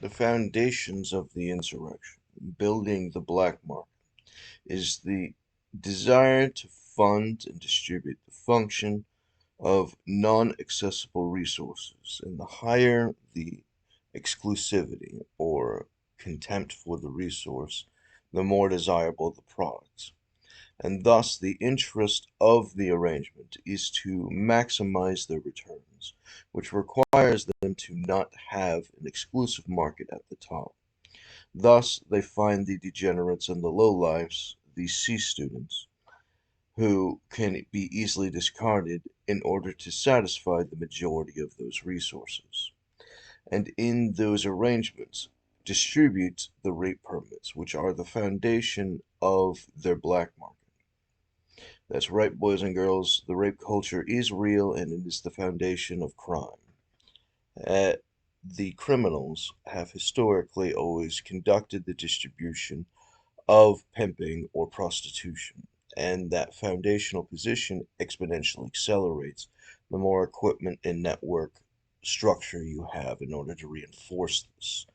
The foundations of the insurrection, building the black market, is the desire to fund and distribute the function of non-accessible resources, and the higher the exclusivity or contempt for the resource, the more desirable the product. And thus the interest of the arrangement is to maximize their returns, which requires them to not have an exclusive market at the top. Thus they find the degenerates and the lowlifes, the C students, who can be easily discarded in order to satisfy the majority of those resources. And in those arrangements, distribute the rape permits, which are the foundation of their black market. That's right, boys and girls, the rape culture is real and it is the foundation of crime. The criminals have historically always conducted the distribution of pimping or prostitution, and that foundational position exponentially accelerates the more equipment and network structure you have in order to reinforce this.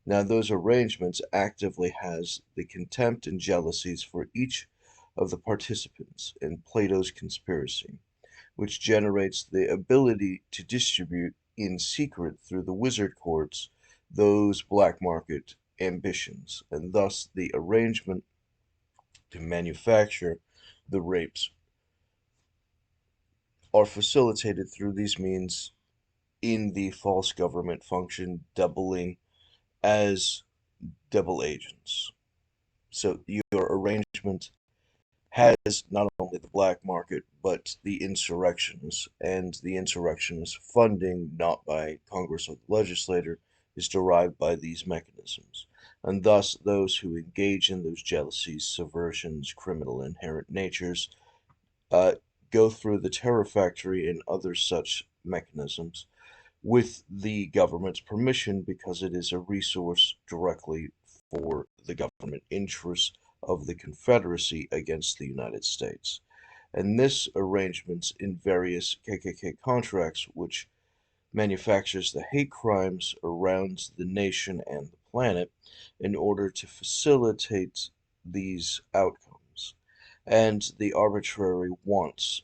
Now, those arrangements actively has the contempt and jealousies for each of the participants in Plato's conspiracy, which generates the ability to distribute in secret through the wizard courts those black market ambitions, and thus the arrangement to manufacture the rapes are facilitated through these means in the false government function doubling as double agents. So your arrangement has not only the black market but the insurrections, and the insurrections funding not by Congress or the legislature is derived by these mechanisms. And thus those who engage in those jealousies, subversions, criminal inherent natures uh, go through the terror factory and other such mechanisms with the government's permission because it is a resource directly for the government interests of the Confederacy against the United States. And this arrangements in various KKK contracts, which manufactures the hate crimes around the nation and the planet in order to facilitate these outcomes, and the arbitrary wants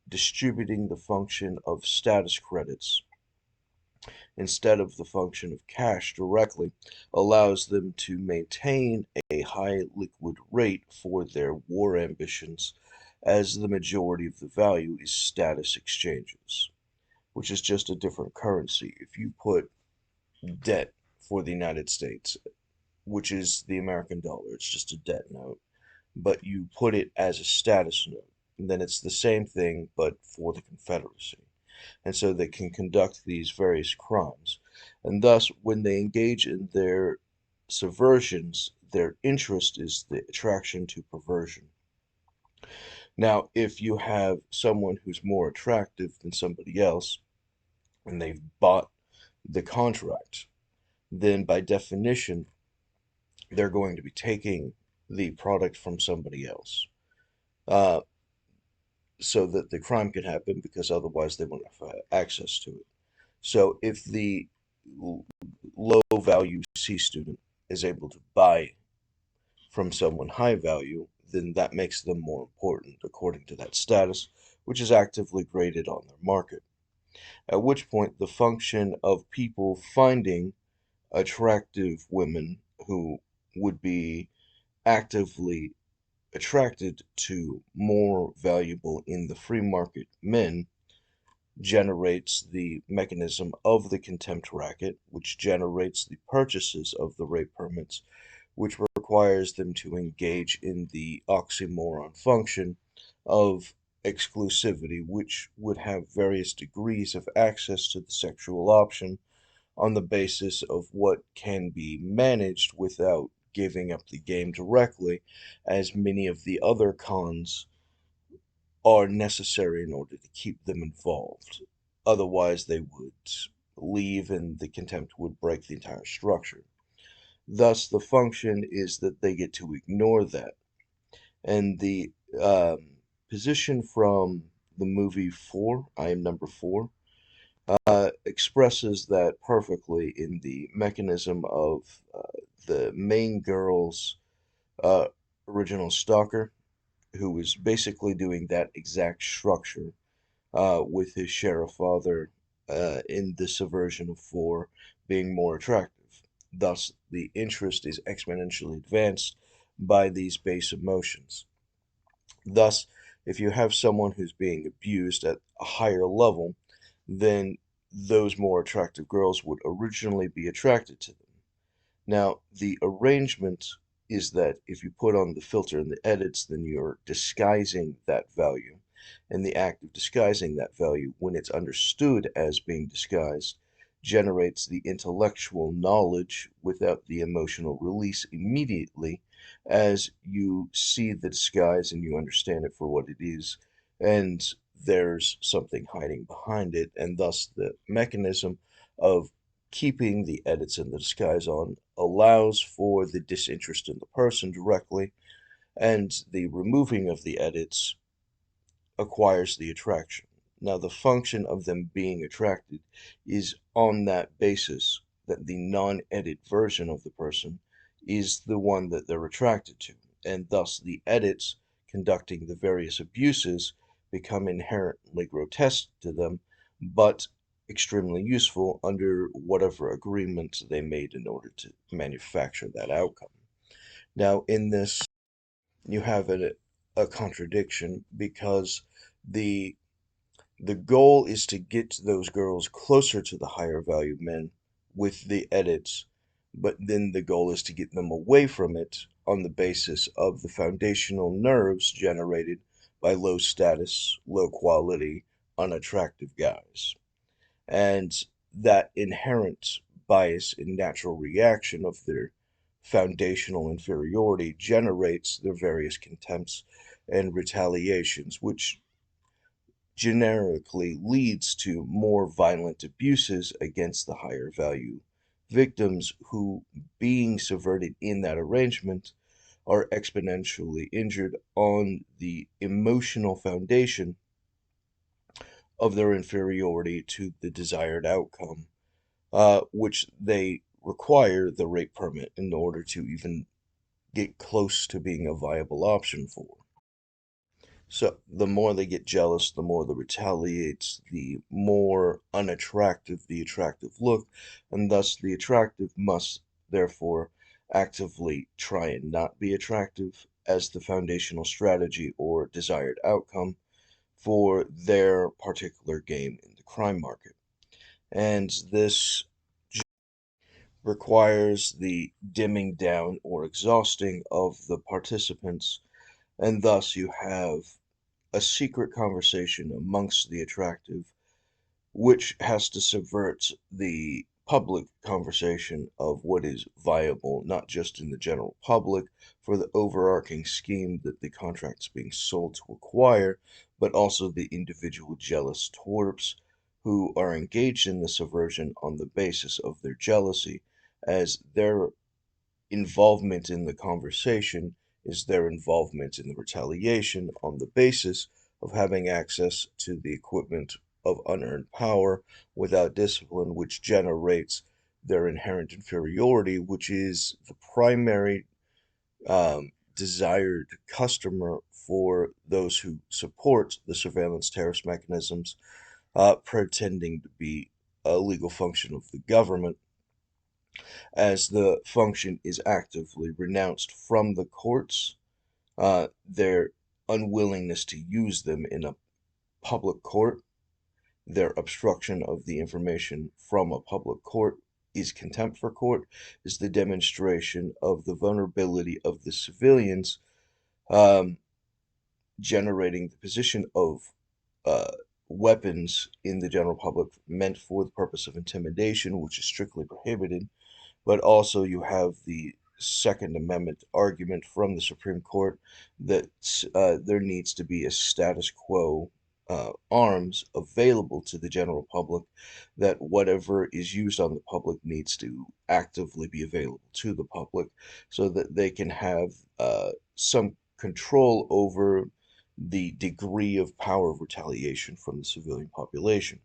distributing the function of status credits instead of the function of cash directly allows them to maintain a high liquid rate for their war ambitions, as the majority of the value is status exchanges, which is just a different currency. If you put debt for the United States, which is the American dollar, it's just a debt note, but you put it as a status note, then it's the same thing but for the Confederacy. And so they can conduct these various crimes. And thus, when they engage in their subversions, their interest is the attraction to perversion. Now, if you have someone who's more attractive than somebody else, and they've bought the contract, then by definition, they're going to be taking the product from somebody else. Uh, so that the crime can happen because otherwise they won't have access to it. So if the low value C student is able to buy from someone high value, then that makes them more important according to that status, which is actively graded on their market. At which point, the function of people finding attractive women who would be actively attracted to more valuable in the free market men generates the mechanism of the contempt racket, which generates the purchases of the rape permits, which requires them to engage in the oxymoron function of exclusivity, which would have various degrees of access to the sexual option on the basis of what can be managed without giving up the game directly, as many of the other cons are necessary in order to keep them involved. Otherwise, they would leave and the contempt would break the entire structure. Thus, the function is that they get to ignore that. And the position from the movie 4, I Am Number 4, expresses that perfectly in the mechanism of the main girl's uh, original stalker, who was basically doing that exact structure with his sheriff father in the subversion of four being more attractive. Thus, the interest is exponentially advanced by these base emotions. Thus, if you have someone who's being abused at a higher level, then those more attractive girls would originally be attracted to them. Now, the arrangement is that if you put on the filter and the edits, then you're disguising that value. And the act of disguising that value, when it's understood as being disguised, generates the intellectual knowledge without the emotional release immediately as you see the disguise and you understand it for what it is. And there's something hiding behind it, and thus the mechanism of keeping the edits and the disguise on allows for the disinterest in the person directly, and the removing of the edits acquires the attraction. Now, the function of them being attracted is on that basis that the non-edit version of the person is the one that they're attracted to, and thus the edits conducting the various abuses become inherently grotesque to them, but extremely useful under whatever agreement they made in order to manufacture that outcome. Now, in this, you have a contradiction because the the goal is to get those girls closer to the higher value men with the edits, but then the goal is to get them away from it on the basis of the foundational nerves generated by low status, low quality, unattractive guys. And that inherent bias and natural reaction of their foundational inferiority generates their various contempts and retaliations, which generically leads to more violent abuses against the higher value victims who, being subverted in that arrangement, are exponentially injured on the emotional foundation of their inferiority to the desired outcome, which they require the rape permit in order to even get close to being a viable option for. So the more they get jealous, the more they retaliate, the more unattractive the attractive look, and thus the attractive must therefore actively try and not be attractive as the foundational strategy or desired outcome for their particular game in the crime market. And this requires the dimming down or exhausting of the participants, and thus you have a secret conversation amongst the attractive, which has to subvert the public conversation of what is viable, not just in the general public for the overarching scheme that the contract's being sold to acquire, but also the individual jealous twerps who are engaged in the subversion on the basis of their jealousy, as their involvement in the conversation is their involvement in the retaliation on the basis of having access to the equipment of unearned power without discipline, which generates their inherent inferiority, which is the primary desired customer for those who support the surveillance terrorist mechanisms, pretending to be a legal function of the government, as the function is actively renounced from the courts. Their unwillingness to use them in a public court, their obstruction of the information from a public court is contempt for court, is the demonstration of the vulnerability of the civilians, um, generating the position of uh, weapons in the general public meant for the purpose of intimidation, which is strictly prohibited. But also you have the Second Amendment argument from the Supreme Court that there needs to be a status quo arms available to the general public, that whatever is used on the public needs to actively be available to the public so that they can have some control over the degree of power of retaliation from the civilian population.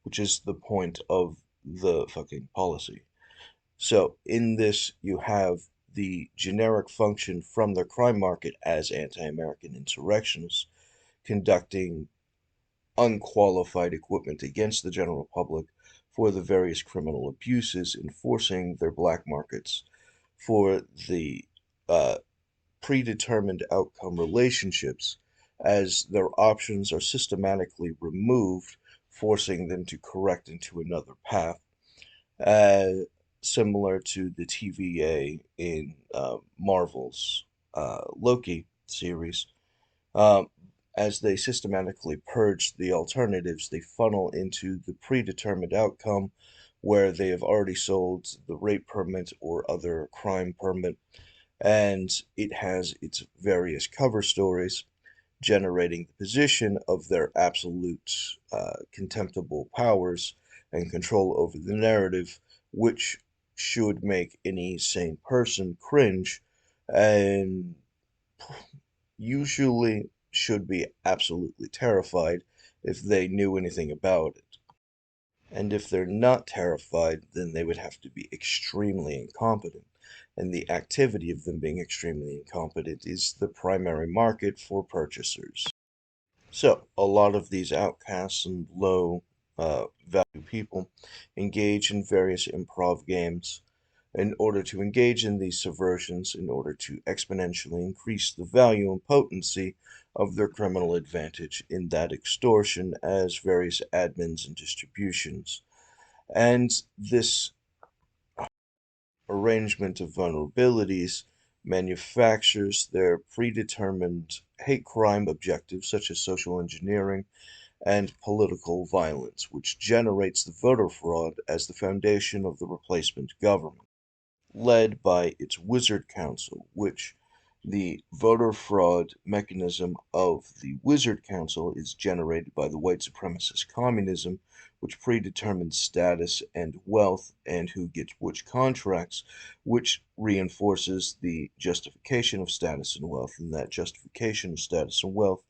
which is the point of the fucking policy. So in this, you have the generic function from the crime market as anti-American insurrectionists conducting unqualified equipment against the general public for the various criminal abuses, enforcing their black markets for the uh, predetermined outcome relationships as their options are systematically removed, forcing them to correct into another path, uh, similar to the TVA in Marvel's Loki series. Um, as they systematically purge the alternatives, they funnel into the predetermined outcome where they have already sold the rape permit or other crime permit, and it has its various cover stories generating the position of their absolute contemptible powers and control over the narrative, which should make any sane person cringe and usually should be absolutely terrified if they knew anything about it. And if they're not terrified, then they would have to be extremely incompetent. And the activity of them being extremely incompetent is the primary market for purchasers. So, a lot of these outcasts and low value people engage in various improv games in order to engage in these subversions, in order to exponentially increase the value and potency of their criminal advantage in that extortion as various admins and distributions. And this arrangement of vulnerabilities manufactures their predetermined hate crime objectives, such as social engineering and political violence, which generates the voter fraud as the foundation of the replacement government, led by its Wizard Council, which the voter fraud mechanism of the Wizard Council is generated by the white supremacist communism, which predetermines status and wealth and who gets which contracts, which reinforces the justification of status and wealth, and that justification of status and wealth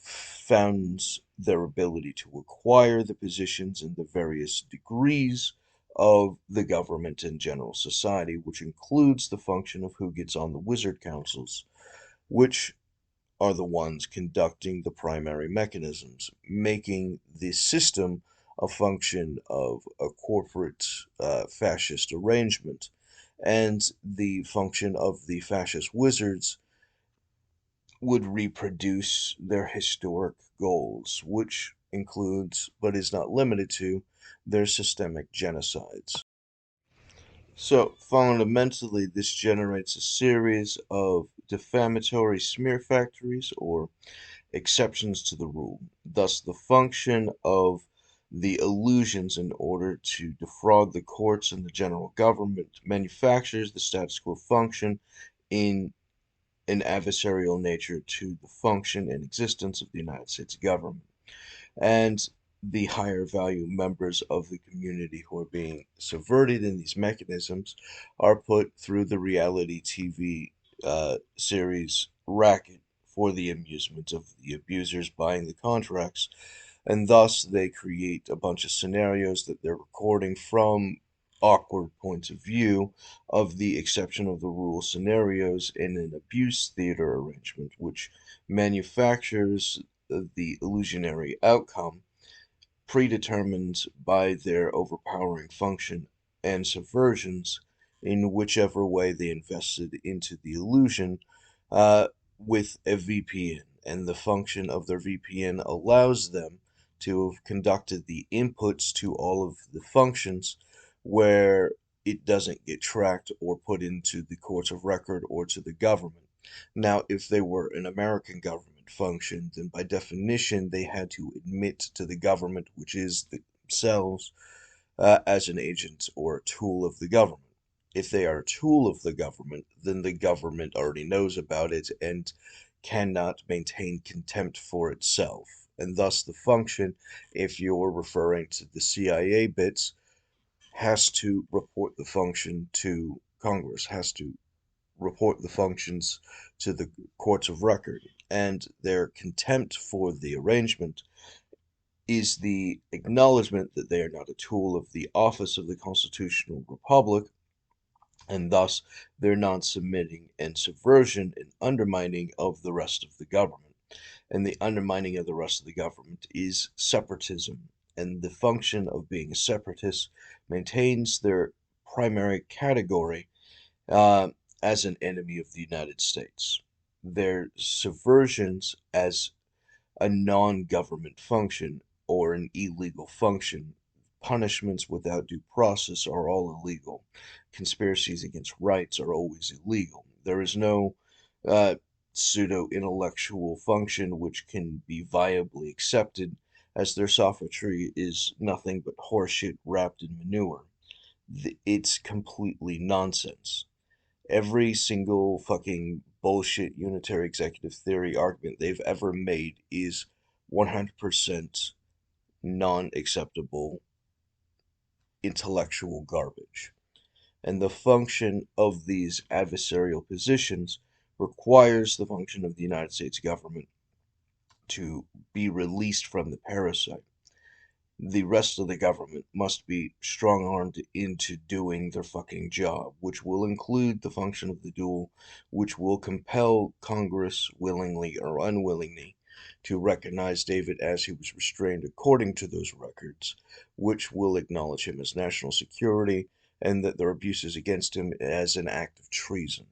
founds their ability to acquire the positions and the various degrees of the government and general society, which includes the function of who gets on the wizard councils, which are the ones conducting the primary mechanisms, making the system a function of a corporate fascist arrangement, and the function of the fascist wizards would reproduce their historic goals, which includes, but is not limited to, their systemic genocides. So, fundamentally, this generates a series of defamatory smear factories or exceptions to the rule. Thus, the function of the illusions in order to defraud the courts and the general government manufactures the status quo function in an adversarial nature to the function and existence of the United States government. And the higher value members of the community who are being subverted in these mechanisms are put through the reality TV series Racket for the amusement of the abusers buying the contracts. And thus, they create a bunch of scenarios that they're recording from awkward points of view of the exception of the rule scenarios in an abuse theater arrangement, which manufactures the illusionary outcome predetermined by their overpowering function and subversions in whichever way they invested into the illusion uh, with a VPN. And the function of their VPN allows them to have conducted the inputs to all of the functions where it doesn't get tracked or put into the courts of record or to the government. Now, if they were an American government function, then by definition they had to admit to the government, which is themselves, as an agent or a tool of the government. If they are a tool of the government, then the government already knows about it and cannot maintain contempt for itself. And thus, the function, if you're referring to the CIA bits, has to report the function to Congress, has to report the functions to the courts of record, and their contempt for the arrangement is the acknowledgement that they are not a tool of the office of the constitutional republic, and thus their non-submitting and subversion and undermining of the rest of the government. And the undermining of the rest of the government is separatism, and the function of being a separatist maintains their primary category uh, as an enemy of the United States. Their subversions as a non-government function or an illegal function. Punishments without due process are all illegal. Conspiracies against rights are always illegal. There is no pseudo-intellectual function which can be viably accepted, as their sophistry is nothing but horseshit wrapped in manure. It's completely nonsense. Every single fucking bullshit unitary executive theory argument they've ever made is 100% non-acceptable intellectual garbage. And the function of these adversarial positions requires the function of the United States government to be released from the parasite. The rest of the government must be strong-armed into doing their fucking job, which will include the function of the duel, which will compel Congress, willingly or unwillingly, to recognize David as he was restrained according to those records, which will acknowledge him as national security, and that their abuses against him as an act of treason,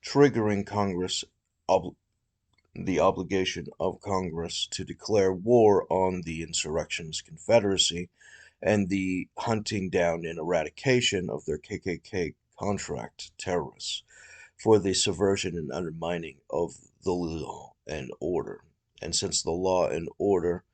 triggering Congress the obligation of Congress to declare war on the insurrectionist Confederacy and the hunting down and eradication of their KKK contract terrorists for the subversion and undermining of the law and order. And since the law and order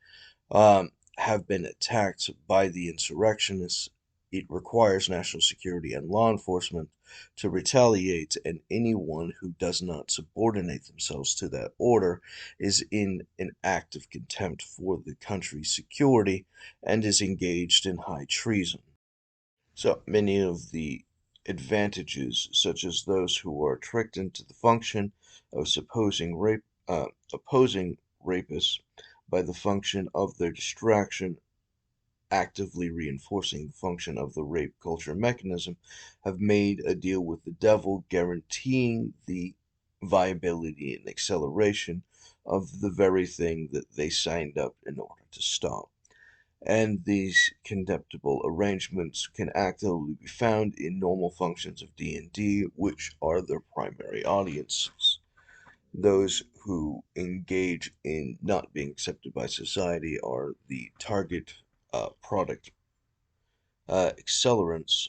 have been attacked by the insurrectionists, it requires national security and law enforcement to retaliate, and anyone who does not subordinate themselves to that order is in an act of contempt for the country's security and is engaged in high treason. So many of the advantages, such as those who are tricked into the function of opposing rapists by the function of their distraction, actively reinforcing the function of the rape culture mechanism, have made a deal with the devil, guaranteeing the viability and acceleration of the very thing that they signed up in order to stop. And these contemptible arrangements can actively be found in normal functions of D&D, which are their primary audiences. Those who engage in not being accepted by society are the target product accelerants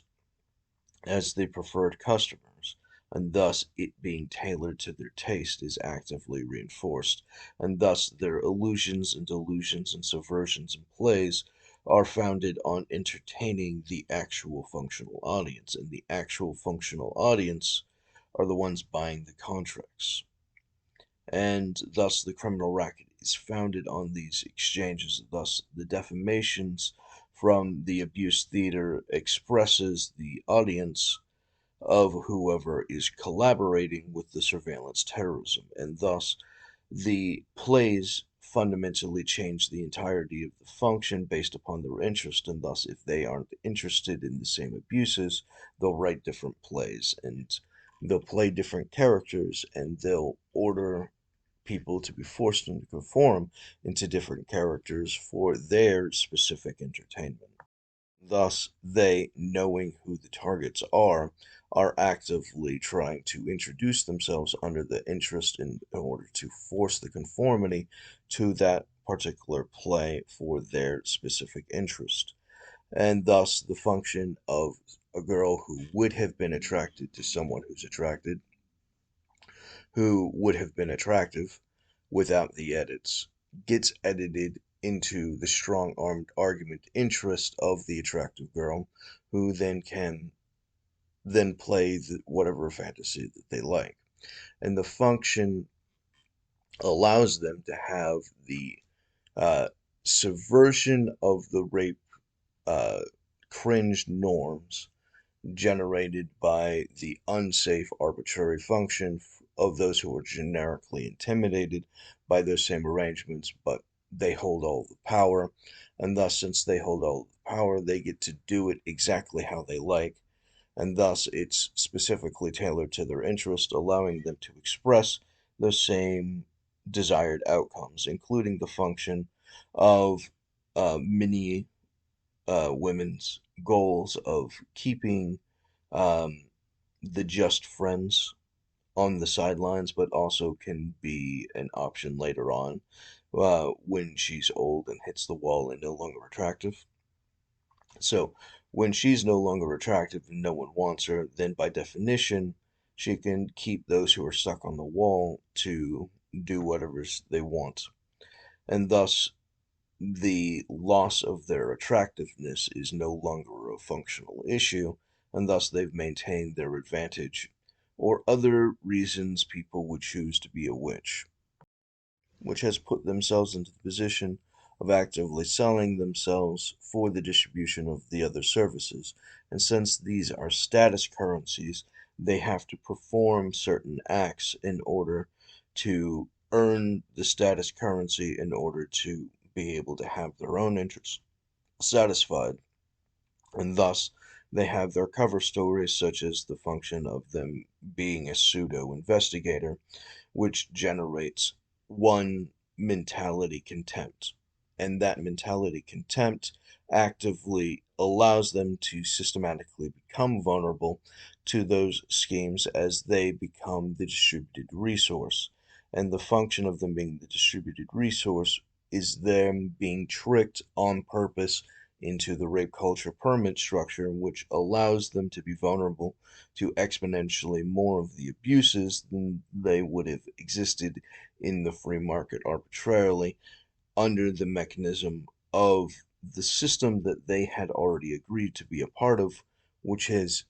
as the preferred customers, and thus it being tailored to their taste is actively reinforced, and thus their illusions and delusions and subversions and plays are founded on entertaining the actual functional audience, and the actual functional audience are the ones buying the contracts. And thus the criminal racket is founded on these exchanges. Thus the defamations from the abuse theater expresses the audience of whoever is collaborating with the surveillance terrorism, and thus the plays fundamentally change the entirety of the function based upon their interest, and thus if they aren't interested in the same abuses, they'll write different plays, and they'll play different characters, and they'll order people to be forced to conform into different characters for their specific entertainment. Thus, they, knowing who the targets are actively trying to introduce themselves under the interest in order to force the conformity to that particular play for their specific interest. And thus, the function of a girl who would have been attracted to someone who's attracted, who would have been attractive without the edits, gets edited into the strong armed argument interest of the attractive girl, who then can play whatever fantasy that they like. And the function allows them to have the uh, subversion of the rape uh, cringe norms generated by the unsafe arbitrary function of those who are generically intimidated by those same arrangements, but they hold all the power, and thus, since they hold all the power, they get to do it exactly how they like, and thus it's specifically tailored to their interest, allowing them to express those same desired outcomes, including the function of many women's goals of keeping um, the just friends on the sidelines, but also can be an option later on when she's old and hits the wall and no longer attractive. So, when she's no longer attractive and no one wants her, then by definition, she can keep those who are stuck on the wall to do whatever they want. And thus, the loss of their attractiveness is no longer a functional issue, and thus they've maintained their advantage, or other reasons people would choose to be a witch, which has put themselves into the position of actively selling themselves for the distribution of the other services. And since these are status currencies, they have to perform certain acts in order to earn the status currency in order to be able to have their own interests satisfied. And thus, they have their cover stories, such as the function of them being a pseudo investigator, which generates one mentality contempt. And that mentality contempt actively allows them to systematically become vulnerable to those schemes as they become the distributed resource. And the function of them being the distributed resource is them being tricked on purpose into the rape culture pyramid structure, which allows them to be vulnerable to exponentially more of the abuses than they would have existed in the free market arbitrarily under the mechanism of the system that they had already agreed to be a part of, which has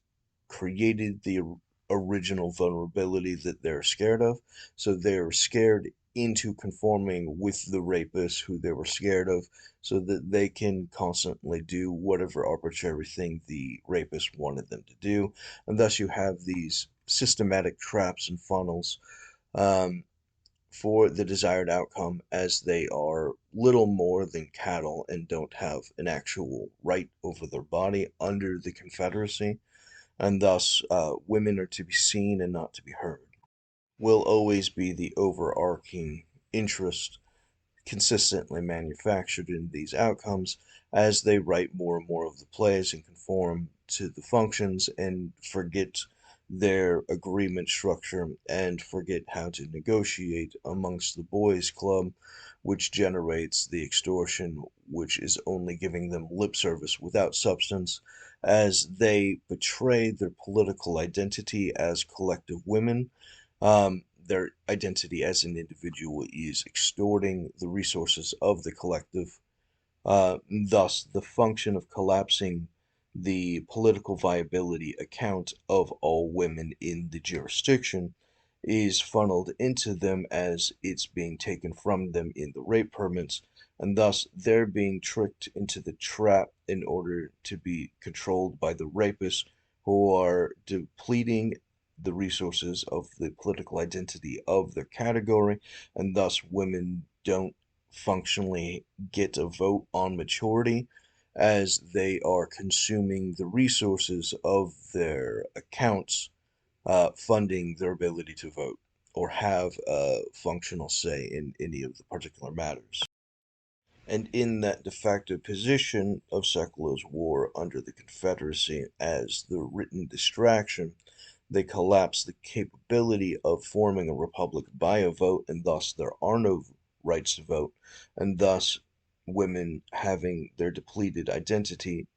created the original vulnerability that they're scared of. So they're scared into conforming with the rapist who they were scared of so that they can constantly do whatever arbitrary thing the rapist wanted them to do. And thus you have these systematic traps and funnels um, for the desired outcome, as they are little more than cattle and don't have an actual right over their body under the Confederacy, and thus women are to be seen and not to be heard, will always be the overarching interest consistently manufactured in these outcomes as they write more and more of the plays and conform to the functions and forget their agreement structure and forget how to negotiate amongst the boys' club, which generates the extortion, which is only giving them lip service without substance, as they betray their political identity as collective women. Their identity as an individual is extorting the resources of the collective. Thus, the function of collapsing the political viability account of all women in the jurisdiction is funneled into them as it's being taken from them in the rape permits, and thus they're being tricked into the trap in order to be controlled by the rapists who are depleting the resources of the political identity of their category, and thus women don't functionally get a vote on maturity as they are consuming the resources of their accounts, funding their ability to vote or have a functional say in any of the particular matters. And in that de facto position of Sekulo's war under the Confederacy as the written distraction, they collapse the capability of forming a republic by a vote, and thus there are no rights to vote, and thus women having their depleted identity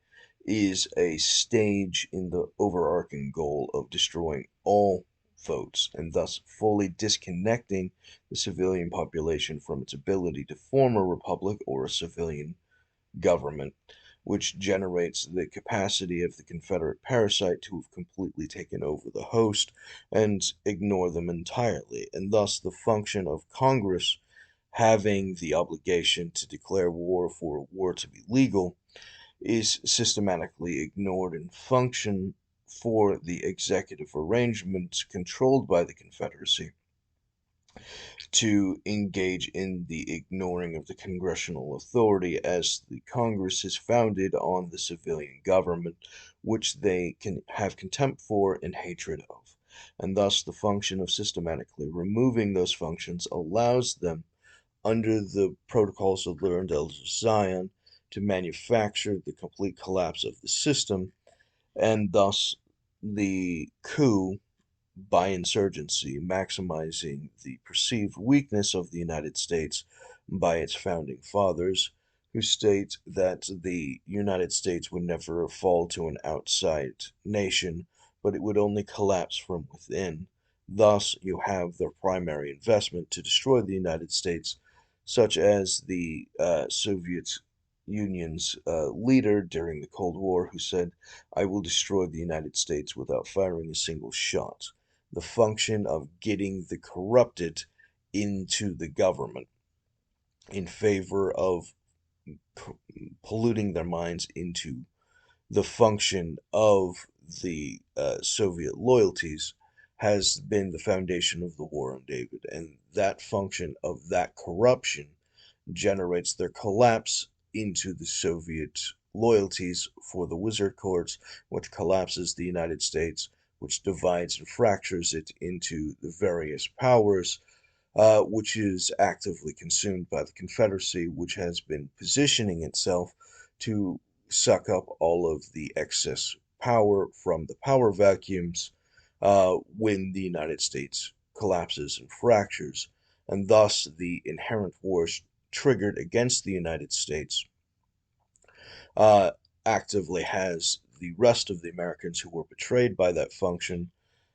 is a stage in the overarching goal of destroying all votes and thus fully disconnecting the civilian population from its ability to form a republic or a civilian government, which generates the capacity of the Confederate parasite to have completely taken over the host and ignore them entirely, and thus the function of Congress having the obligation to declare war for a war to be legal is systematically ignored and function for the executive arrangements controlled by the Confederacy to engage in the ignoring of the congressional authority, as the Congress is founded on the civilian government, which they can have contempt for and hatred of. And thus, the function of systematically removing those functions allows them, under the protocols of learned elders of Zion, to manufacture the complete collapse of the system, and thus the coup by insurgency, maximizing the perceived weakness of the United States by its founding fathers, who state that the United States would never fall to an outside nation, but it would only collapse from within. Thus, you have their primary investment to destroy the United States, such as the Soviet Union's leader during the Cold War, who said, "I will destroy the United States without firing a single shot." The function of getting the corrupted into the government in favor of polluting their minds into the function of the Soviet loyalties has been the foundation of the war on David. And that function of that corruption generates their collapse into the Soviet loyalties for the wizard courts, which collapses the United States, which divides and fractures it into the various powers, which is actively consumed by the Confederacy, which has been positioning itself to suck up all of the excess power from the power vacuums when the United States collapses and fractures. And thus, the inherent wars triggered against the United States uh, actively has the rest of the Americans who were betrayed by that function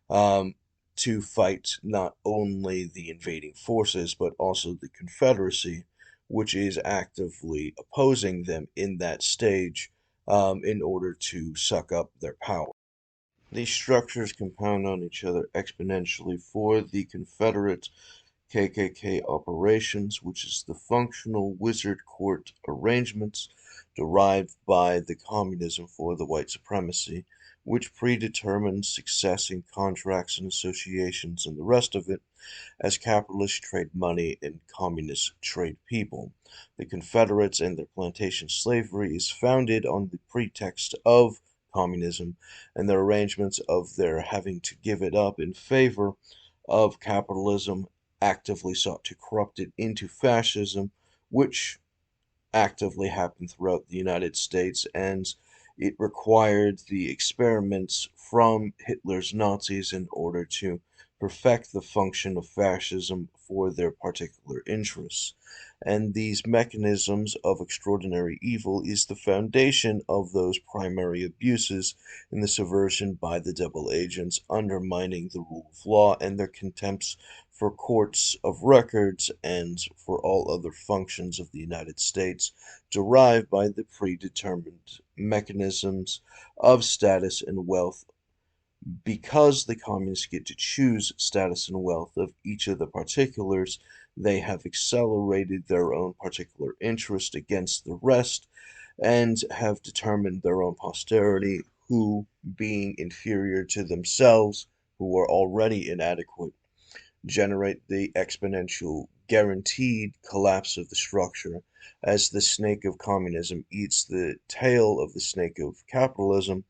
um, to fight not only the invading forces, but also the Confederacy, which is actively opposing them in that stage in order to suck up their power. These structures compound on each other exponentially for the Confederate KKK operations, which is the functional wizard court arrangements derived by the communism for the white supremacy, which predetermines success in contracts and associations and the rest of it, as capitalists trade money and communists trade people. The Confederates and their plantation slavery is founded on the pretext of communism, and their arrangements of their having to give it up in favor of capitalism actively sought to corrupt it into fascism, which actively happened throughout the United States, and it required the experiments from Hitler's Nazis in order to perfect the function of fascism for their particular interests. And these mechanisms of extraordinary evil is the foundation of those primary abuses in the subversion by the double agents, undermining the rule of law and their contempts for courts of records and for all other functions of the United States, derived by the predetermined mechanisms of status and wealth. Because the communists get to choose status and wealth of each of the particulars, they have accelerated their own particular interest against the rest and have determined their own posterity, who, being inferior to themselves, who are already inadequate, generate the exponential guaranteed collapse of the structure, as the snake of communism eats the tail of the snake of capitalism,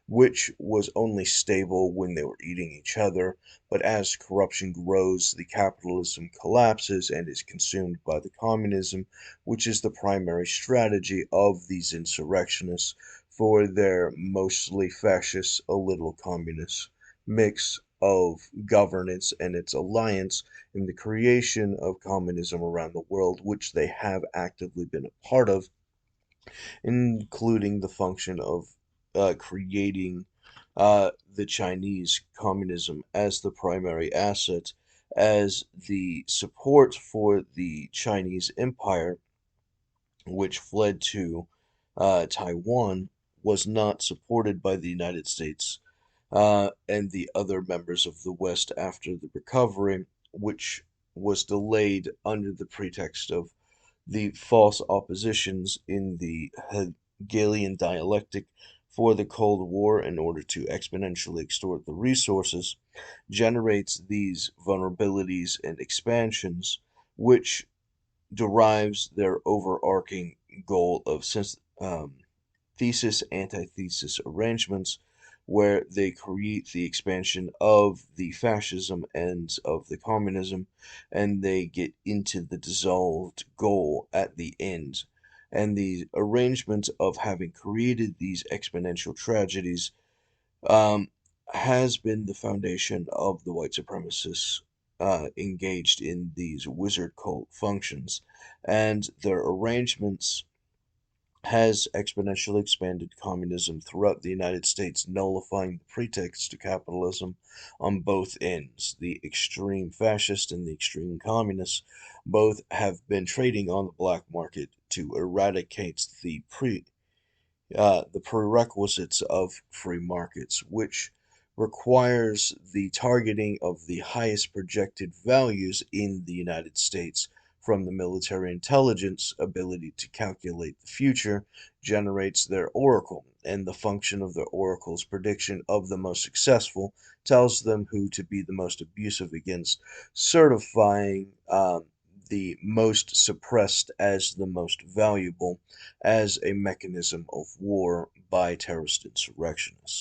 which was only stable when they were eating each other. But as corruption grows, the capitalism collapses and is consumed by the communism, which is the primary strategy of these insurrectionists for their mostly fascist, a little communist mix of governance and its alliance in the creation of communism around the world, which they have actively been a part of, including the function of creating the Chinese communism as the primary asset, as the support for the Chinese empire, which fled to Taiwan, was not supported by the United States and the other members of the West after the recovery, which was delayed under the pretext of the false oppositions in the Hegelian dialectic for the Cold War in order to exponentially extort the resources, generates these vulnerabilities and expansions, which derives their overarching goal of thesis antithesis arrangements, where they create the expansion of the fascism and of the communism, and they get into the dissolved goal at the end. And the arrangement of having created these exponential tragedies um, has been the foundation of the white supremacists engaged in these wizard cult functions, and their arrangements has exponentially expanded communism throughout the United States, nullifying the pretext to capitalism on both ends. The extreme fascist and the extreme communists both have been trading on the black market to eradicate the prerequisites of free markets, which requires the targeting of the highest projected values in the United States from the military intelligence ability to calculate the future generates their oracle, and the function of the oracle's prediction of the most successful tells them who to be the most abusive against, certifying the most suppressed as the most valuable as a mechanism of war by terrorist insurrectionists.